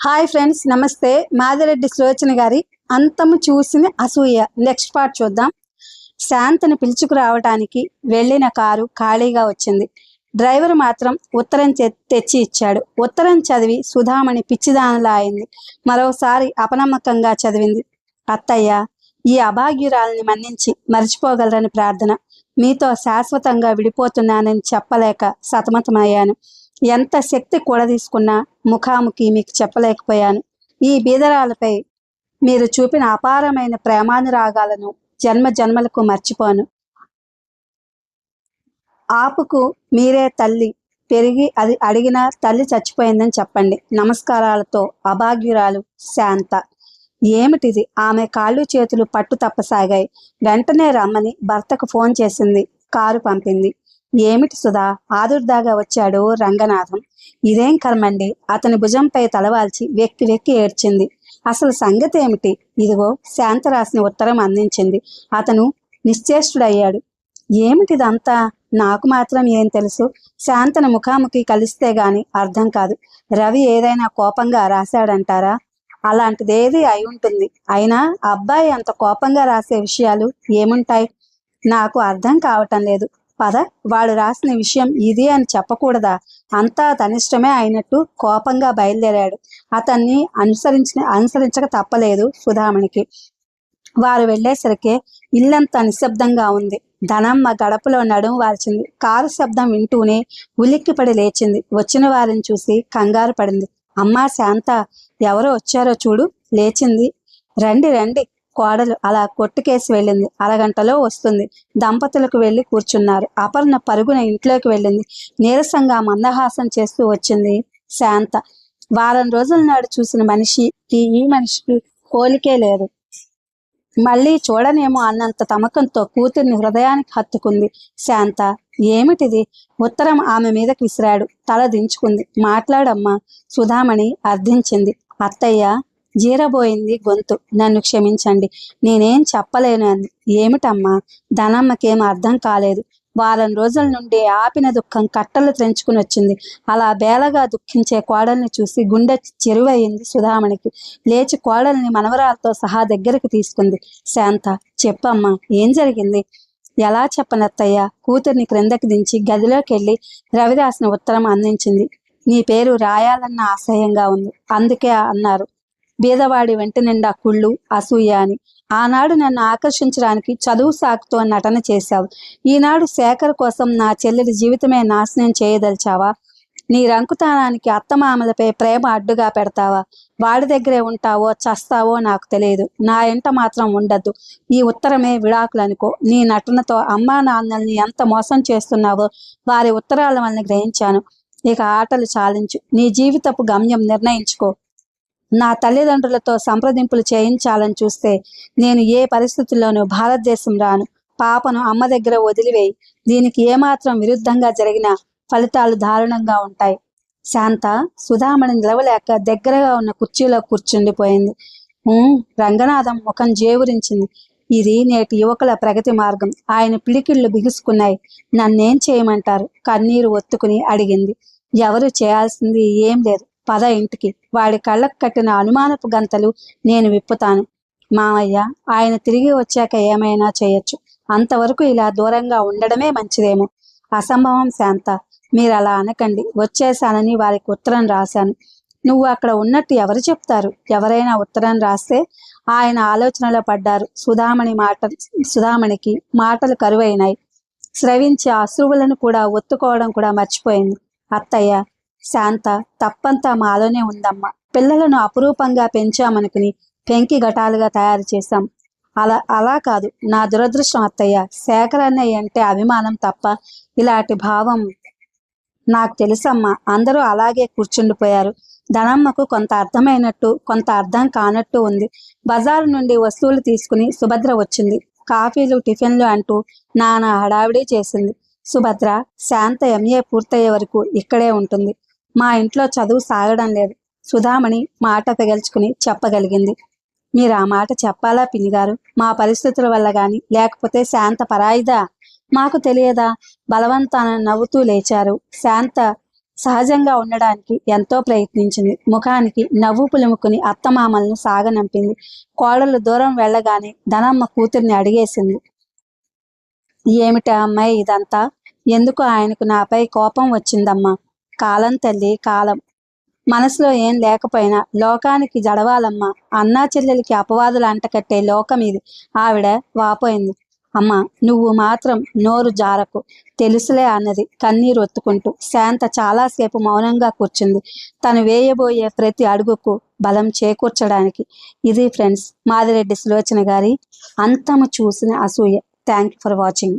Hi friends, నమస్తే. మాదిరెడ్డి సులోచన గారి అంతము చూసిన అసూయ నెక్స్ట్ పార్ట్ చూద్దాం. శాంతను పిలుచుకురావటానికి వెళ్ళిన కారు ఖాళీగా వచ్చింది. డ్రైవర్ మాత్రం ఉత్తరం తెచ్చి ఇచ్చాడు. ఉత్తరం చదివి సుధామణి పిచ్చిదానిలా అయింది. మరోసారి అపనమ్మకంగా చదివింది. అత్తయ్య, ఈ అభాగ్యురాలని మన్నించి మర్చిపోగలరని ప్రార్థన. మీతో శాశ్వతంగా విడిపోతున్నానని చెప్పలేక సతమతమయ్యాను. ఎంత శక్తి కూడా తీసుకున్నా ముఖాముఖి మీకు చెప్పలేకపోయాను. ఈ బీదరాలపై మీరు చూపిన అపారమైన ప్రేమానురాగాలను జన్మ జన్మలకు మర్చిపోను. ఆపుకు మీరే తల్లి, పెరిగి అది అడిగినా తల్లి చచ్చిపోయిందని చెప్పండి. నమస్కారాలతో అభాగ్యురాలు శాంత. ఏమిటిది? ఆమె కాళ్ళు చేతులు పట్టు తప్పసాగాయి. వెంటనే రమ్మని భర్తకు ఫోన్ చేసింది. కారు పంపింది. ఏమిటి సుధా, ఆదుర్దాగా వచ్చాడు రంగనాథం. ఇదేం కర్మండి? అతని భుజంపై తలవాల్చి వెక్కి వెక్కి ఏడ్చింది. అసలు సంగతి ఏమిటి? ఇదిగో శాంత రాసిన ఉత్తరం అందించింది. అతను నిశ్చేష్టుడయ్యాడు. ఏమిటిదంతా? నాకు మాత్రం ఏం తెలుసు? శాంతను ముఖాముఖి కలిస్తే గాని అర్థం కాదు. రవి ఏదైనా కోపంగా రాశాడంటారా? అలాంటిదేది అయి ఉంటుంది. అయినా అబ్బాయి అంత కోపంగా రాసే విషయాలు ఏముంటాయి? నాకు అర్థం కావటం లేదు. పద, వాడు రాసిన విషయం ఇది అని చెప్పకూడదా? అంతా తనిష్టమే అయినట్టు కోపంగా బయలుదేరాడు. అతన్ని అనుసరించక తప్పలేదు సుధామణికి. వారు వెళ్లేసరికే ఇల్లంతా నిశ్శబ్దంగా ఉంది. ధనమ్మ గడపలో నడుము వాల్చింది. కారు శబ్దం వింటూనే ఉలిక్కిపడి లేచింది. వచ్చిన వారిని చూసి కంగారు పడింది. అమ్మా శాంత, ఎవరో వచ్చారో చూడు. లేచింది. రండి రండి. కోడలు అలా కొట్టుకేసి వెళ్ళింది. అరగంటలో వస్తుంది. దంపతులకు వెళ్ళి కూర్చున్నారు. అపర్ణ పరుగున ఇంట్లోకి వెళ్ళింది. నీరసంగా మందహాసం చేస్తూ వచ్చింది శాంత. వారం రోజుల నాడు చూసిన మనిషికి ఈ మనిషికి పోలికే లేదు. మళ్ళీ చూడనేమో అన్నంత తమకంతో కూతుర్ని హృదయానికి హత్తుకుంది శాంత. ఏమిటిది? ఉత్తరం ఆమె మీదకి విసిరాడు. తల దించుకుంది. మాట్లాడమ్మా, సుధామణి అర్థించింది. అత్తయ్య, జీరబోయింది గొంతు. నన్ను క్షమించండి, నేనేం చెప్పలేను అంది. ఏమిటమ్మా? ధనమ్మకేం అర్థం కాలేదు. వారం రోజుల నుండి ఆపిన దుఃఖం కట్టలు తెంచుకుని వచ్చింది. అలా బేలగా దుఃఖించే కోడల్ని చూసి గుండె చెరువయింది సుధామణికి. లేచి కోడల్ని మనవరాలతో సహా దగ్గరికి తీసుకుంది. శాంత, చెప్పమ్మా, ఏం జరిగింది? ఎలా చెప్పనత్తయ్య? కూతుర్ని క్రిందకి దించి గదిలోకి వెళ్ళి రవి రాసిన ఉత్తరం అందించింది. నీ పేరు రాయాలన్న ఆశయంగా ఉంది, అందుకే అన్నారు. బీదవాడి వెంట నిండా కుళ్ళు, అసూయ అని. ఆనాడు నన్ను ఆకర్షించడానికి చదువు సాకుతో నటన చేశావు. ఈనాడు శేఖర్ కోసం నా చెల్లెలి జీవితమే నాశనం చేయదలిచావా? నీ రంకుతనానికి అత్తమామలపై ప్రేమ అడ్డుగా పెడతావా? వాడి దగ్గరే ఉంటావో చస్తావో నాకు తెలియదు. నా ఎంట మాత్రం ఉండద్దు. ఈ ఉత్తరమే విడాకులనుకో. నీ నటనతో అమ్మా నాన్నల్ని ఎంత మోసం చేస్తున్నావో వారి ఉత్తరాల వలన గ్రహించాను. ఇక ఆటలు చాలించు. నీ జీవితపు గమ్యం నిర్ణయించుకో. నా తల్లిదండ్రులతో సంప్రదింపులు చేయించాలని చూస్తే నేను ఏ పరిస్థితుల్లోనూ భారతదేశం రాను. పాపను అమ్మ దగ్గర వదిలివేయి. దీనికి ఏమాత్రం విరుద్ధంగా జరిగిన ఫలితాలు దారుణంగా ఉంటాయి. శాంత సుధామణి నిలవలేక దగ్గరగా ఉన్న కుర్చీలో కూర్చుండిపోయింది. రంగనాథం ముఖం జేవురించింది. ఇది నేటి యువకుల ప్రగతి మార్గం. ఆయన పిడికిళ్ళు బిగుసుకున్నాయి. నన్నేం చేయమంటారు? కన్నీరు ఒత్తుకుని అడిగింది. ఎవరు చేయాల్సింది ఏం లేదు. పద ఇంటికి. వాడి కళ్ళకు కట్టిన అనుమానపు గంతలు నేను విప్పుతాను. మామయ్య, ఆయన తిరిగి వచ్చాక ఏమైనా చేయొచ్చు. అంతవరకు ఇలా దూరంగా ఉండడమే మంచిదేమో. అసంభవం శాంత, మీరు అలా అనకండి. వచ్చేశానని వారికి ఉత్తరం రాశాను. నువ్వు అక్కడ ఉన్నట్టు ఎవరు చెప్తారు? ఎవరైనా ఉత్తరం రాస్తే ఆయన ఆలోచనలో పడ్డారు. సుధామణికి మాటలు కరువైనాయి. స్రవించి అశ్రువులను కూడా ఒత్తుకోవడం కూడా మర్చిపోయింది. అత్తయ్య, శాంత, తప్పంతా మాలోనే ఉందమ్మా. పిల్లలను అపురూపంగా పెంచామనుకుని పెంకి ఘటాలుగా తయారు చేశాం. అలా కాదు. నా దురదృష్టం అత్తయ్య. శేఖర్ అన్నయ్య అంటే అభిమానం తప్ప ఇలాంటి భావం నాకు తెలుసమ్మా. అందరూ అలాగే కూర్చుండిపోయారు. ధనమ్మకు కొంత అర్థమైనట్టు, కొంత అర్థం కానట్టు ఉంది. బజారు నుండి వస్తువులు తీసుకుని సుభద్ర వచ్చింది. కాఫీలు, టిఫిన్లు అంటూ నానా హడావిడి చేసింది. సుభద్ర, శాంత ఎంఏ పూర్తయ్యే వరకు ఇక్కడే ఉంటుంది. మా ఇంట్లో చదువు సాగడం లేదు. సుధామణి మాట తెగల్చుకుని చెప్పగలిగింది. మీరు ఆ మాట చెప్పాలా పిన్నిగారు? మా పరిస్థితుల వల్ల గాని, లేకపోతే శాంత పరాయిదా? మాకు తెలియదా? బలవంతాన నవ్వుతూ లేచారు. సహజంగా ఉండడానికి ఎంతో ప్రయత్నించింది. ముఖానికి నవ్వు పులుముకుని అత్తమామలను సాగనంపింది. కోడలు దూరం వెళ్ళగానే ధనమ్మ కూతుర్ని అడిగేసింది. ఏమిటా అమ్మాయి ఇదంతా? ఎందుకు ఆయనకు నాపై కోపం వచ్చిందమ్మా? కాలం తల్లి, కాలం. మనసులో ఏం లేకపోయినా లోకానికి జడవాలమ్మా. అన్నా చెల్లెలికి అపవాదులు అంటకట్టే లోకం ఇది. ఆవిడ వాపోయింది. అమ్మా, నువ్వు మాత్రం నోరు జారకు. తెలుసులే అన్నది కన్నీరు ఒత్తుకుంటూ. శాంత చాలాసేపు మౌనంగా కూర్చుంది, తను వేయబోయే ప్రతి అడుగుకు బలం చేకూర్చడానికి. ఇది ఫ్రెండ్స్, మాదిరెడ్డి సులోచన గారి అంతము చూసిన అసూయ. Thank you for watching.